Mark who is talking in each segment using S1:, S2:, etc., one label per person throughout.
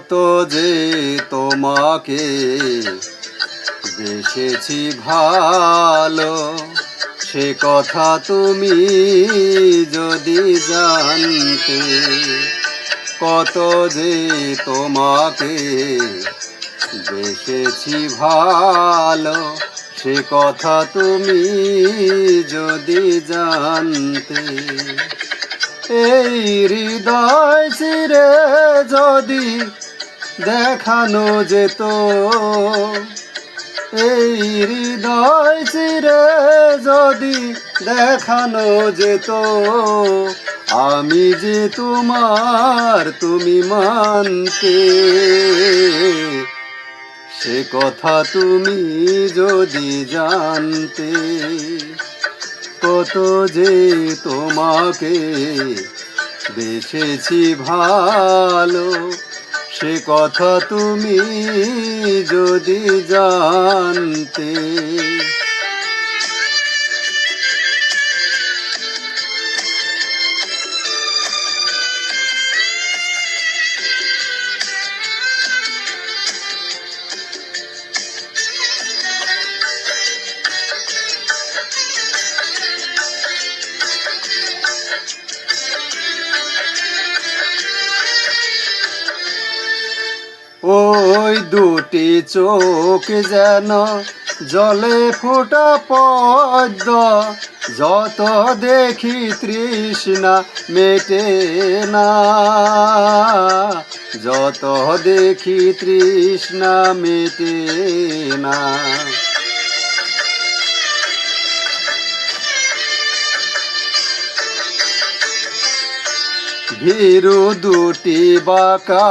S1: কত যে তোমাকে বেসেছি ভালো, সে কথা তুমি যদি জানতে। কত যে তোমাকে বেসেছি ভালো, সে কথা তুমি যদি জানতে। এই হৃদয় চিরে যদি দেখানো যেত, এই হৃদয় চিরে যদি দেখানো যেত, আমি যে তোমার তুমি মানতে। সে কথা তুমি যদি জানতে। কত যে তোমাকে বেসেছি ভালো, সে কথা তুমি যদি জানতে। ওই দুটি চোখ যেন জলে ফোটা পদ্ম, যত দেখি তৃষ্ণা মেটে না, যত দেখি তৃষ্ণা মেটে না। ভীরু দুটি বাঁকা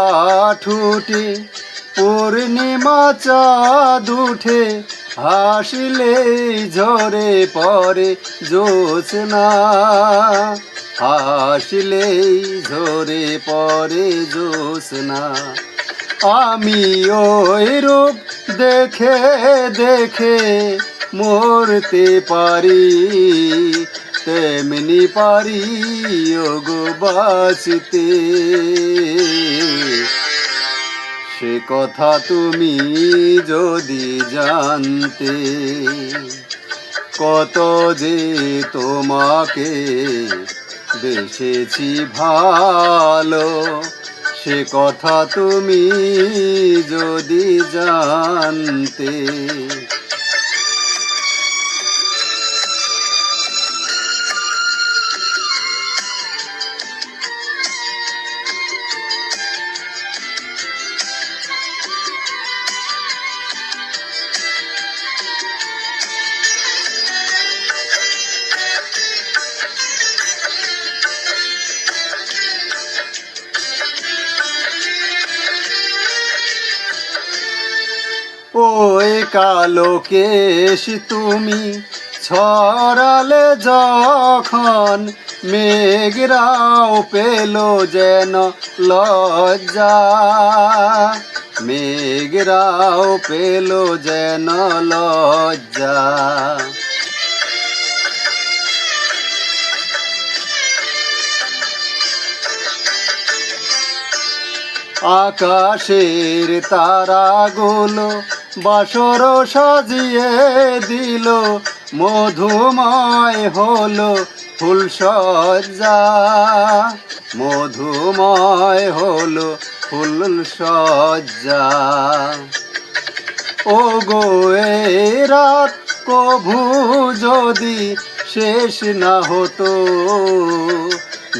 S1: ঠুটি পূর্ণিমা চাঁদ উঠে, হাসিলেই ঝরে পড়ে জ্যোৎস্না, হাসিলেই ঝরে পড়ে জ্যোৎস্না। আমি ওই রূপ দেখে দেখে মরতে পারি, তেমনি পারি ওগো বাঁচতে। সে কথা তুমি যদি জানতে। কত যে তোমাকে বেসেছি ভালো, সে কথা তুমি যদি জানতে। ওই কালো কেশ তুমি ছড়ালে যখন, মেঘরাও পেল যেন লজ্জা, মেঘরাও পেল যেন লজ্জা। আকাশের তারাগুলো বাসর সাজিয়ে দিল, মধুময় হলো ফুলসজ্জা, মধুময় হলো ফুলসজ্জা। ও গো এই রাত কভু যদি শেষ না হতো,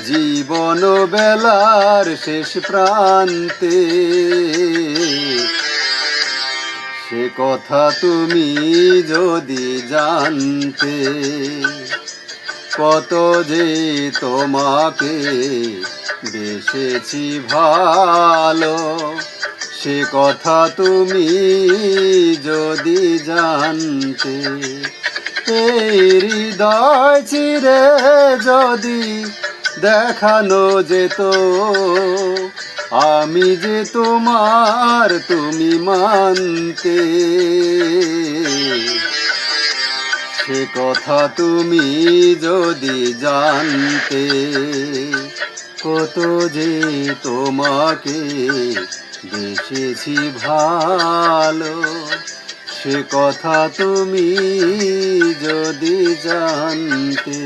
S1: জীবন বেলার শেষ প্রান্তে। সে কথা তুমি যদি জানতে। কত যে তোমাকে বেসেছি ভালো, সে কথা তুমি যদি জানতে। এই হৃদয় চিরে যদি দেখানো যেত, আমি যে তোমার তুমি মানতে। সে কথা তুমি যদি জানতে। কত যে তোমাকে বেসেছি ভালো, সে কথা তুমি যদি জানতে।